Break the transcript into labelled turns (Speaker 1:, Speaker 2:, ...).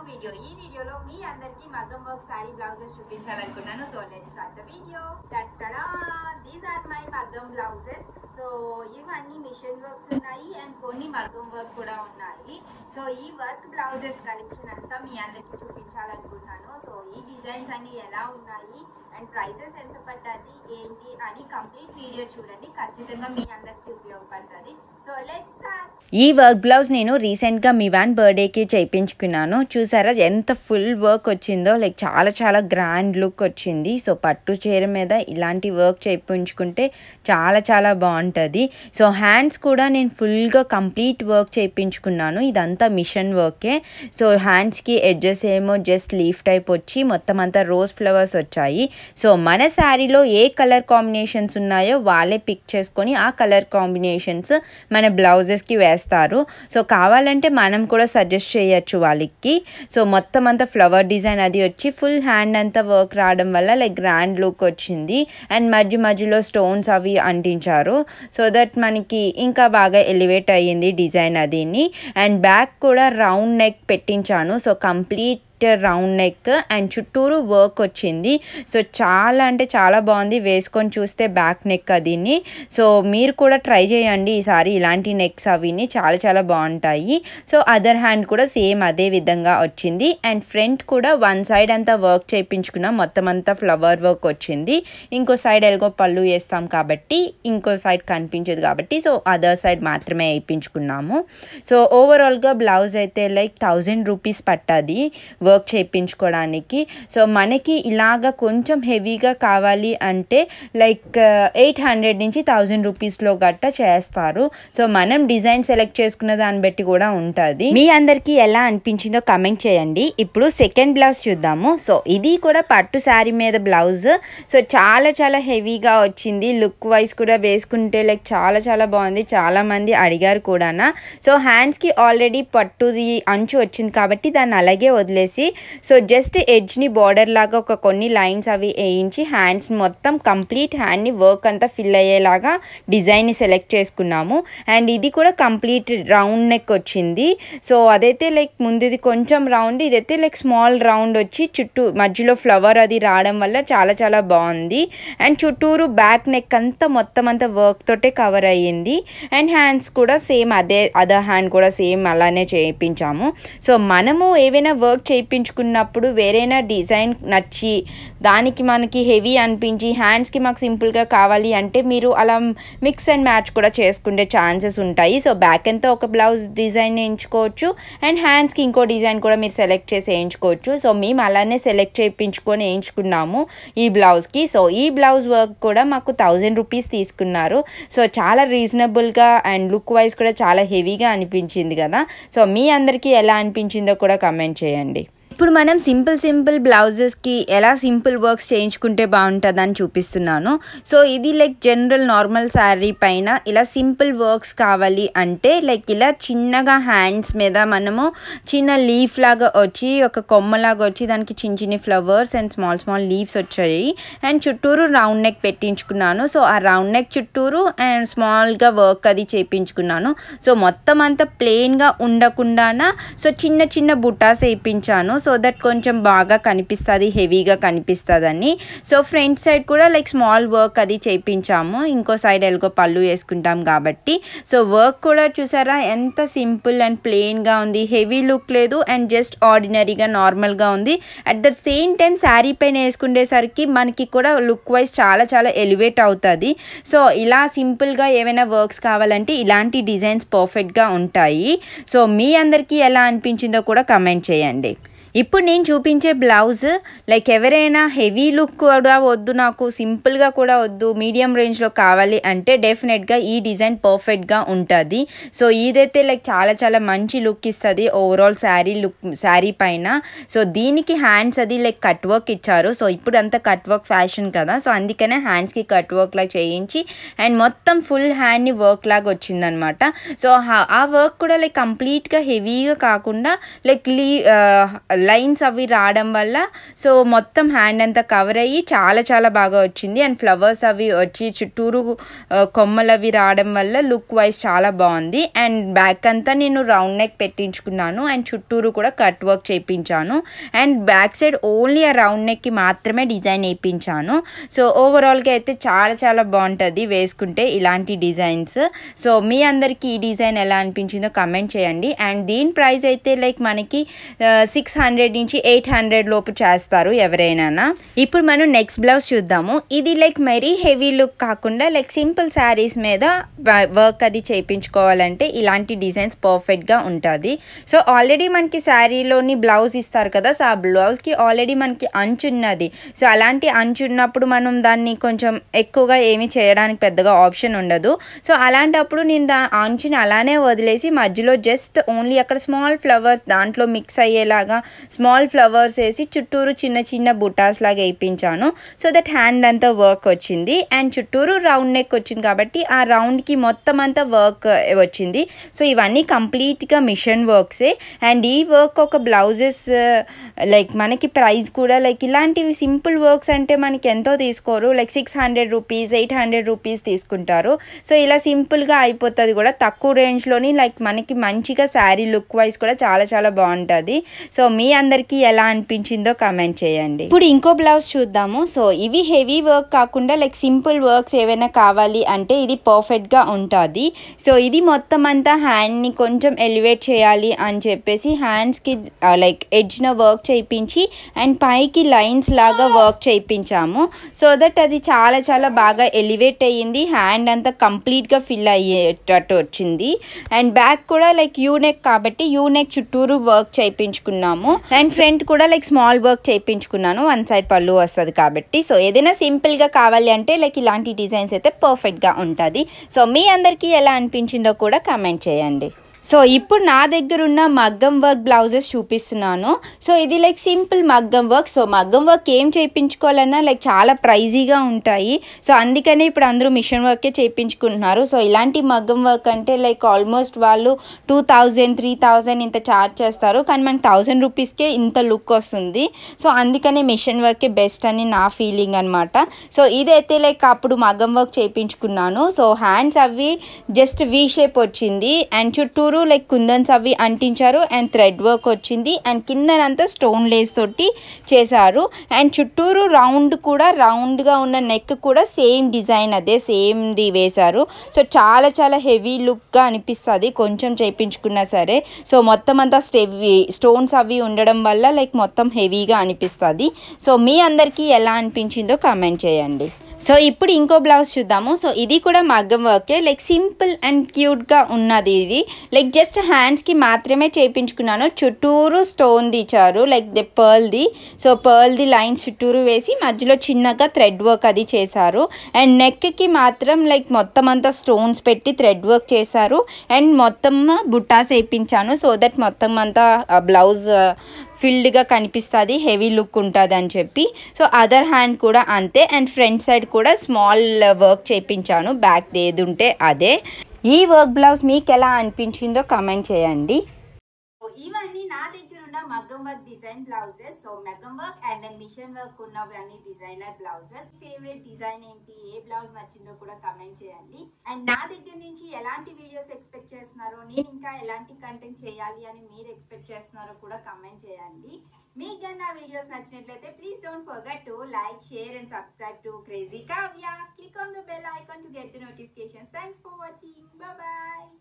Speaker 1: Video. ఈ వీడియోలో మీ అందరికీ మగ్గం వర్క్ సారీ బ్లౌజెస్ చూపించాలనుకున్నాను. So let's start the video. టట్టడా, దీస్ ఆర్ మై మగ్గం బ్లౌజెస్. సో ఇవన్నీ మిషన్ వర్క్స్ ఉన్నాయి అండ్ కొన్ని మగ్గం వర్క్ కూడా ఉన్నాయి. సో ఈ వర్క్ బ్లౌజెస్ కలెక్షన్ అంతా మీ అందరికీ చూపించాలనుకుంటున్నాను. సో ఈ డిజైన్స్ అన్ని ఎలా ఉన్నాయి అండ్ ప్రైజెస్ ఎంత పడ్డది ఏంటి అని కంప్లీట్ వీడియో చూడండి. ఖచ్చితంగా మీ అందరికీ ఉపయోగపడుతుంది. So let's start.
Speaker 2: ఈ వర్క్ బ్లౌజ్ నేను రీసెంట్గా మీ వ్యాన్ బర్త్డేకి చేయించుకున్నాను. చూసారా ఎంత ఫుల్ వర్క్ వచ్చిందో, లైక్ చాలా చాలా గ్రాండ్ లుక్ వచ్చింది. సో పట్టు చీర మీద ఇలాంటి వర్క్ చేయించుకుంటే చాలా చాలా బాగుంటుంది. సో హ్యాండ్స్ కూడా నేను ఫుల్గా కంప్లీట్ వర్క్ చేయించుకున్నాను. ఇదంతా మిషన్ వర్కే. సో హ్యాండ్స్కి ఎడ్జెస్ ఏమో జస్ట్ లీఫ్ టైప్ వచ్చి మొత్తం అంతా రోజ్ ఫ్లవర్స్ వచ్చాయి. సో మన శారీలో ఏ కలర్ కాంబినేషన్స్ ఉన్నాయో వాళ్ళే పిక్ చేసుకొని ఆ కలర్ కాంబినేషన్స్ మన బ్లౌజెస్కి వేస్తారు. సో కావాలంటే మనం కూడా సజెస్ట్ చేయొచ్చు వాళ్ళకి. సో మొత్తం అంతా ఫ్లవర్ డిజైన్ అది వచ్చి ఫుల్ హ్యాండ్ అంతా వర్క్ రావడం వల్ల లైక్ గ్రాండ్ లుక్ వచ్చింది. అండ్ మధ్యలో స్టోన్స్ అవి అంటించారు. సో దట్ మనకి ఇంకా బాగా ఎలివేట్ అయ్యింది డిజైన్ అదిని. అండ్ బ్యాక్ కూడా రౌండ్ నెక్ పెట్టించాను. So complete round neck and చుట్టూరు వర్క్ వచ్చింది. సో చాలా అంటే చాలా బాగుంది. వేసుకొని చూస్తే బ్యాక్ నెక్ అదిని. సో మీరు కూడా ట్రై చేయండి ఈసారి ఇలాంటి నెక్స్ అవిని, చాలా చాలా బాగుంటాయి. సో అదర్ హ్యాండ్ కూడా సేమ్ అదే విధంగా వచ్చింది. అండ్ ఫ్రంట్ కూడా వన్ సైడ్ అంతా వర్క్ చేయించుకున్నాం. మొత్తం అంతా ఫ్లవర్ వర్క్ వచ్చింది. ఇంకో సైడ్ ఎలాగో పళ్ళు వేస్తాం కాబట్టి ఇంకో సైడ్ కనిపించదు కాబట్టి సో అదర్ సైడ్ మాత్రమే వేయించుకున్నాము. సో ఓవరాల్గా బ్లౌజ్ అయితే లైక్ 1000 రూపీస్ పట్టది వర్క్ చేయించుకోవడానికి. సో మనకి ఇలాగా కొంచెం హెవీగా కావాలి అంటే లైక్ 800 నుంచి 1000 రూపీస్లో గట్టా చేస్తారు. సో మనం డిజైన్ సెలెక్ట్ చేసుకున్న దాన్ని బట్టి కూడా ఉంటుంది. మీ అందరికీ ఎలా అనిపించిందో కమెంట్ చేయండి. ఇప్పుడు సెకండ్ బ్లౌజ్ చూద్దాము. సో ఇది కూడా పట్టు శారీ మీద బ్లౌజ్. సో చాలా చాలా హెవీగా వచ్చింది. లుక్ వైజ్ కూడా వేసుకుంటే లైక్ చాలా చాలా బాగుంది. చాలామంది అడిగారు కూడా. సో హ్యాండ్స్కి ఆల్రెడీ పట్టుది అంచు వచ్చింది కాబట్టి దాన్ని అలాగే వదిలేసి సో జస్ట్ ఎడ్జ్ని బార్డర్ లాగా ఒక కొన్ని లైన్స్ అవి వేయించి హ్యాండ్స్ మొత్తం కంప్లీట్ హ్యాండ్ని వర్క్ అంతా ఫిల్ అయ్యేలాగా డిజైన్ని సెలెక్ట్ చేసుకున్నాము. అండ్ ఇది కూడా కంప్లీట్ రౌండ్ నెక్ వచ్చింది. సో అదైతే లైక్ ముందుది కొంచెం రౌండ్, ఇదైతే లైక్ స్మాల్ రౌండ్ వచ్చి చుట్టూ మధ్యలో ఫ్లవర్ అది రావడం వల్ల చాలా చాలా బాగుంది. అండ్ చుట్టూరు బ్యాక్ నెక్ అంతా మొత్తం అంతా వర్క్ తోటే కవర్ అయ్యింది. అండ్ హ్యాండ్స్ కూడా సేమ్ అదే అదర్ హ్యాండ్ కూడా సేమ్ అలానే చేయించాము. సో మనము ఏవైనా వర్క్ చేయించుకున్నప్పుడు వేరేనా డిజైన్ నచ్చి దానికి మనకి హెవీ అనిపించి హ్యాండ్స్కి మాకు సింపుల్గా కావాలి అంటే మీరు అలా మిక్స్ అండ్ మ్యాచ్ కూడా చేసుకునే ఛాన్సెస్ ఉంటాయి. సో బ్యాక్ అంతా ఒక బ్లౌజ్ డిజైన్ వేయించుకోవచ్చు అండ్ హ్యాండ్స్కి ఇంకో డిజైన్ కూడా మీరు సెలెక్ట్ చేసి వేయించుకోవచ్చు. సో మేము అలానే సెలెక్ట్ చేయించుకొని వేయించుకున్నాము ఈ బ్లౌజ్కి. సో ఈ బ్లౌజ్ వర్క్ కూడా మాకు 1000 రూపీస్ తీసుకున్నారు. సో చాలా రీజనబుల్గా అండ్ లుక్ వైజ్ కూడా చాలా హెవీగా అనిపించింది కదా. సో మీ అందరికీ ఎలా అనిపించిందో కూడా కమెంట్ చేయండి. ఇప్పుడు మనం సింపుల్ బ్లౌజెస్కి ఎలా సింపుల్ వర్క్స్ చేయించుకుంటే బాగుంటుందని చూపిస్తున్నాను. సో ఇది లైక్ జనరల్ నార్మల్ శారీ పైన ఇలా సింపుల్ వర్క్స్ కావాలి అంటే లైక్ ఇలా చిన్నగా హ్యాండ్స్ మీద మనము చిన్న లీఫ్ లాగా వచ్చి ఒక కొమ్మలాగా వచ్చి దానికి చిన్న ఫ్లవర్స్ అండ్ స్మాల్ లీవ్స్ వచ్చాయి. అండ్ చుట్టూరు రౌండ్ నెక్ పెట్టించుకున్నాను. సో ఆ రౌండ్ నెక్ చుట్టూరు అండ్ స్మాల్గా వర్క్ అది చేయించుకున్నాను. సో మొత్తం అంతా ప్లెయిన్గా ఉండకుండా సో చిన్న బుటాస్ వేయించాను. సో దట్ కొంచెం బాగా కనిపిస్తుంది, హెవీగా కనిపిస్తుందని. సో ఫ్రంట్ సైడ్ కూడా లైక్ స్మాల్ వర్క్ అది చేయించాము. ఇంకో సైడ్ ఎలాగో పళ్ళు వేసుకుంటాం కాబట్టి. సో వర్క్ కూడా చూసారా ఎంత సింపుల్ అండ్ ప్లెయిన్గా ఉంది. హెవీ లుక్ లేదు అండ్ జస్ట్ ఆర్డినరీగా నార్మల్గా ఉంది. At the same time sari పైన వేసుకునేసరికి మనకి కూడా లుక్ వైజ్ చాలా చాలా ఎలివేట్ అవుతుంది. సో ఇలా సింపుల్గా ఏమైనా వర్క్స్ కావాలంటే ఇలాంటి డిజైన్స్ పర్ఫెక్ట్గా ఉంటాయి. సో మీ అందరికీ ఎలా అనిపించిందో కూడా కమెంట్ చేయండి. ఇప్పుడు నేను చూపించే బ్లౌజ్ లైక్ ఎవరైనా హెవీ లుక్ కూడా వద్దు, నాకు సింపుల్గా కూడా వద్దు, మీడియం రేంజ్లో కావాలి అంటే డెఫినెట్గా ఈ డిజైన్ పర్ఫెక్ట్గా ఉంటుంది. సో ఇదైతే లైక్ చాలా చాలా మంచి లుక్ ఇస్తుంది ఓవరాల్ శారీ పైన. సో దీనికి హ్యాండ్స్ అది లైక్ కట్ వర్క్ ఇచ్చారు. సో ఇప్పుడు అంతా కట్ వర్క్ ఫ్యాషన్ కదా. సో అందుకనే హ్యాండ్స్కి కట్ వర్క్ లాగా చేయించి అండ్ మొత్తం ఫుల్ హ్యాండ్ని వర్క్ లాగా వచ్చిందనమాట. సో ఆ వర్క్ కూడా లైక్ కంప్లీట్గా హెవీగా కాకుండా లైక్ లైన్స్ అవి రావడం వల్ల సో మొత్తం హ్యాండ్ అంతా కవర్ అయ్యి చాలా చాలా బాగా వచ్చింది. అండ్ ఫ్లవర్స్ అవి వచ్చి చుట్టూరు కొమ్మలు అవి రావడం వల్ల లుక్ వైజ్ చాలా బాగుంది. అండ్ బ్యాక్ అంతా నేను రౌండ్ నెక్ పెట్టించుకున్నాను అండ్ చుట్టూరు కూడా కట్ వర్క్ చేయించాను. అండ్ బ్యాక్ సైడ్ ఓన్లీ ఆ రౌండ్ నెక్కి మాత్రమే డిజైన్ వేయించాను. సో ఓవరాల్గా అయితే చాలా చాలా బాగుంటుంది వేసుకుంటే ఇలాంటి డిజైన్స్. సో మీ అందరికీ ఈ డిజైన్ ఎలా అనిపించిందో కమెంట్ చేయండి. అండ్ దీని ప్రైస్ అయితే లైక్ మనకి 600 నుంచి 800 లోపు చేస్తారు ఎవరైనా. ఇప్పుడు మనం నెక్స్ట్ బ్లౌజ్ చూద్దాము. ఇది లైక్ మరీ హెవీ లుక్ కాకుండా లైక్ సింపుల్ శారీస్ మీద వర్క్ అది చేయించుకోవాలంటే ఇలాంటి డిజైన్స్ పర్ఫెక్ట్గా ఉంటుంది. సో ఆల్రెడీ మనకి శారీలోని బ్లౌజ్ ఇస్తారు కదా, సో ఆ బ్లౌజ్కి ఆల్రెడీ మనకి అంచు ఉన్నది. సో అలాంటి అంచు ఉన్నప్పుడు మనం దాన్ని కొంచెం ఎక్కువగా ఏమీ చేయడానికి పెద్దగా ఆప్షన్ ఉండదు. సో అలాంటప్పుడు నేను అంచుని అలానే వదిలేసి మధ్యలో జస్ట్ ఓన్లీ అక్కడ స్మాల్ ఫ్లవర్స్ దాంట్లో మిక్స్ అయ్యేలాగా స్మాల్ ఫ్లవర్స్ వేసి చుట్టూరు చిన్న చిన్న బుటాస్ లాగా వేయించాను. సో దట్ హ్యాండ్ అంతా వర్క్ వచ్చింది. అండ్ చుట్టూరు రౌండ్ నెక్ వచ్చింది కాబట్టి ఆ రౌండ్కి మొత్తం అంతా వర్క్ వచ్చింది. సో ఇవన్నీ కంప్లీట్గా మిషన్ వర్క్సే. అండ్ ఈ వర్క్ ఒక బ్లౌజెస్ లైక్ మనకి ప్రైస్ కూడా లైక్ ఇలాంటివి సింపుల్ వర్క్స్ అంటే మనకి ఎంతో తీసుకోరు, లైక్ 600 రూపీస్ 800 రూపీస్ తీసుకుంటారు. సో ఇలా సింపుల్గా అయిపోతుంది కూడా తక్కువ రేంజ్లోని లైక్ మనకి మంచిగా శారీ లుక్ వైజ్ కూడా చాలా చాలా బాగుంటుంది. సో మీ అందరికీ ఎలా అనిపించిందో కమెంట్ చేయండి. ఇప్పుడు ఇంకో బ్లౌజ్ చూద్దాము. సో ఇవి హెవీ వర్క్ కాకుండా లైక్ సింపుల్ వర్క్స్ ఏవైనా కావాలి అంటే ఇది పర్ఫెక్ట్గా ఉంటుంది. సో ఇది మొత్తం అంతా హ్యాండ్ని కొంచెం ఎలివేట్ చేయాలి అని చెప్పేసి హ్యాండ్స్కి లైక్ ఎడ్జ్న వర్క్ చేయించి అండ్ పైకి లైన్స్ లాగా వర్క్ చేయించాము. సో దట్ అది చాలా చాలా బాగా ఎలివేట్ అయ్యింది. హ్యాండ్ అంతా కంప్లీట్గా ఫిల్ అయ్యేటట్టు వచ్చింది. అండ్ బ్యాక్ కూడా లైక్ యూనెక్ కాబట్టి యూనెక్ చుట్టూరు వర్క్ చేయించుకున్నాము. అండ్ ఫ్రంట్ కూడా లైక్ స్మాల్ వర్క్ చేయించుకున్నాను, వన్ సైడ్ పళ్ళు వస్తుంది కాబట్టి. సో ఏదైనా సింపుల్గా కావాలి అంటే లైక్ ఇలాంటి డిజైన్స్ అయితే పర్ఫెక్ట్గా ఉంటుంది. సో మీ అందరికీ ఎలా అనిపించిందో కూడా కమెంట్ చేయండి. సో ఇప్పుడు నా దగ్గర ఉన్న మగ్గం వర్క్ బ్లౌజెస్ చూపిస్తున్నాను. సో ఇది లైక్ సింపుల్ మగ్గం వర్క్. సో మగ్గం వర్క్ ఏం చేయించుకోవాలన్నా లైక్ చాలా ప్రైజీగా ఉంటాయి. సో అందుకనే ఇప్పుడు అందరూ మిషన్ వర్కే చేయించుకుంటున్నారు. సో ఇలాంటి మగ్గం వర్క్ అంటే లైక్ ఆల్మోస్ట్ వాళ్ళు 2000 3000 ఇంత ఛార్జ్ చేస్తారు, కానీ మనకి 1000 రూపీస్కే ఇంత లుక్ వస్తుంది. సో అందుకనే మిషన్ వర్కే బెస్ట్ అని నా ఫీలింగ్ అనమాట. సో ఇదైతే లైక్ అప్పుడు మగ్గం వర్క్ చేయించుకున్నాను. సో హ్యాండ్స్ అవి జస్ట్ వీ షేప్ వచ్చింది అండ్ చుట్టూరు లైక్ కుందన్స్ అవి అంటించారు అండ్ థ్రెడ్ వర్క్ వచ్చింది అండ్ కిందనంతా స్టోన్ లేస్ తోటి చేశారు. అండ్ చుట్టూరు రౌండ్ కూడా రౌండ్గా ఉన్న నెక్ కూడా సేమ్ డిజైన్ అదే సేమ్ది వేశారు. సో చాలా చాలా హెవీ లుక్గా అనిపిస్తుంది కొంచెం చేయించుకున్నా సరే. సో మొత్తం అంతా స్టోన్స్ అవి ఉండడం వల్ల లైక్ మొత్తం హెవీగా అనిపిస్తుంది. సో మీ అందరికీ ఎలా అనిపించిందో కామెంట్ చేయండి. సో ఇప్పుడు ఇంకో బ్లౌజ్ చూద్దాము. సో ఇది కూడా మగ్గం వర్కే, లైక్ సింపుల్ అండ్ క్యూట్గా ఉన్నది. ఇది లైక్ జస్ట్ హ్యాండ్స్కి మాత్రమే చేయించుకున్నాను. చుట్టూరు స్టోన్ ఇచ్చారు లైక్ పర్ల్ది. సో పర్ల్ది లైన్స్ చుట్టూరు వేసి మధ్యలో చిన్నగా థ్రెడ్ వర్క్ అది చేశారు. అండ్ నెక్కి మాత్రం లైక్ మొత్తం అంతా స్టోన్స్ పెట్టి థ్రెడ్ వర్క్ చేశారు అండ్ మొత్తం బుట్టాస్ వేయించాను. సో దట్ మొత్తం అంతా బ్లౌజ్ ఫిల్డ్గా కనిపిస్తుంది, హెవీ లుక్ ఉంటుంది అని చెప్పి. సో అదర్ హ్యాండ్ కూడా అంతే. అండ్ ఫ్రంట్ సైడ్ కూడా స్మాల్ వర్క్ చేయించాను, బ్యాక్ ఏది ఉంటే అదే. ఈ వర్క్ బ్లౌజ్ మీకు ఎలా అనిపించిందో కమెంట్ చేయండి.
Speaker 1: ఇవన్నీ నా దగ్గర ఉన్న మగ్గం వర్క్ డిజైన్ బ్లౌజెస్. సో మగ్గం work and then machine work ఉన్నవి అన్ని డిజైనర్ బ్లౌజెస్. ఫేవరెట్ డిజైన్ ఏంటి, ఏ బ్లౌజ్ నచ్చిందో కూడా కమెంట్ చేయండి. అండ్ నా దగ్గర నుంచి ఎలాంటి వీడియోస్ ఎక్స్పెక్ట్ చేస్తున్నారో, నేను ఇంకా ఎలాంటి కంటెంట్ చేయాలి అని మీరు ఎక్స్పెక్ట్ చేస్తున్నారో కూడా కమెంట్ చేయండి. మీకు కానీ నా వీడియోస్ నచ్చినట్లయితే please don't forget to like, share and subscribe to crazy Kavya. Click on the bell icon to get the notifications. Thanks for watching. Bye bye.